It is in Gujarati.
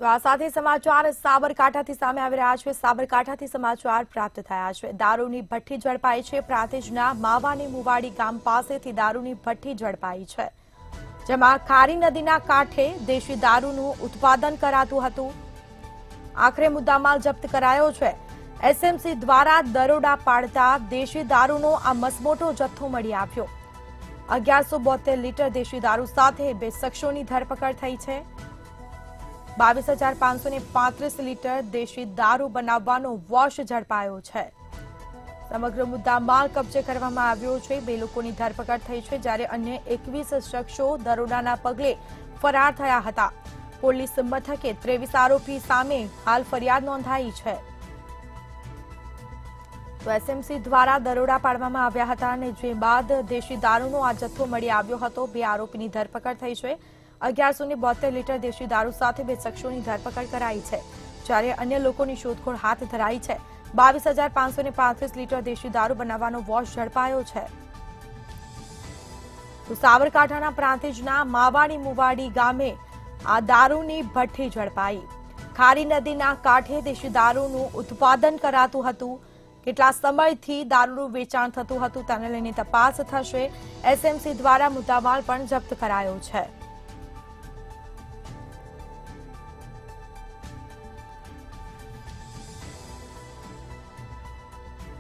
તો આ સાથે સમાચાર સાબરકાંઠાથી સામે આવી રહ્યા છે। સાબરકાંઠાથી સમાચાર પ્રાપ્ત થયા છે। દારૂની ભઠ્ઠી ઝડપાઈ છે। પ્રાંતિજના માવાની મુવાડી ગામ પાસેથી દારૂની ભઠ્ઠી ઝડપાઈ છે, જેમાં ખારી નદીના કાંઠે દેશી દારૂનું ઉત્પાદન કરાતું હતું। આખરે મુદ્દામાલ જપ્ત કરાયો છે। એસએમસી દ્વારા દરોડા પાડતા દેશી દારૂનો આ મસમોટો જથ્થો મળી આવ્યો। 1172 લીટર દેશી દારૂ સાથે 2 શખ્સોની ધરપકડ થઈ છે। 22,535 લીટર દેશી દારૂ બનાવવાનો વોશ ઝડપાયો છે। સમગ્ર મુદ્દામાલ કબજે કરવામાં આવ્યો છે। 2 લોકોની ધરપકડ થઈ છે, જ્યારે અન્ય 21 શખ્સો દરોડાના પગલે ફરાર થયા હતા। પોલીસ મથકે 23 આરોપી સામે હાલ ફરિયાદ નોંધાઈ છે। તો એસએમસી દ્વારા દરોડા પાડવામાં આવ્યા હતા અને જે બાદ દેશી દારૂનો આ જથ્થો મળી આવ્યો હતો। 2 આરોપીની ધરપકડ થઈ છે। 1172 લીટર દેશી દારૂ સાથે 2 શખ્સોની ધરપકડ કરાઈ છે, જ્યારે અન્ય લોકોની શોધખોળ હાથ ધરાઈ છે। 22,535 લીટર દેશી દારૂ બનાવવાનો વોશ ઝડપાયો છે। તો સાબરકાંઠાના પ્રાંતિજના માવાણી મુવાડી ગામે આ દારૂની ભઠ્ઠી ઝડપાઈ। ખારી નદીના કાંઠે દેશી દારૂનું ઉત્પાદન કરાતું હતું। કેટલા સમયથી દારૂનું વેચાણ થતું હતું તેને લઈને તપાસ થશે। એસએમસી દ્વારા મુદ્દામાલ પણ જપ્ત કરાયો છે।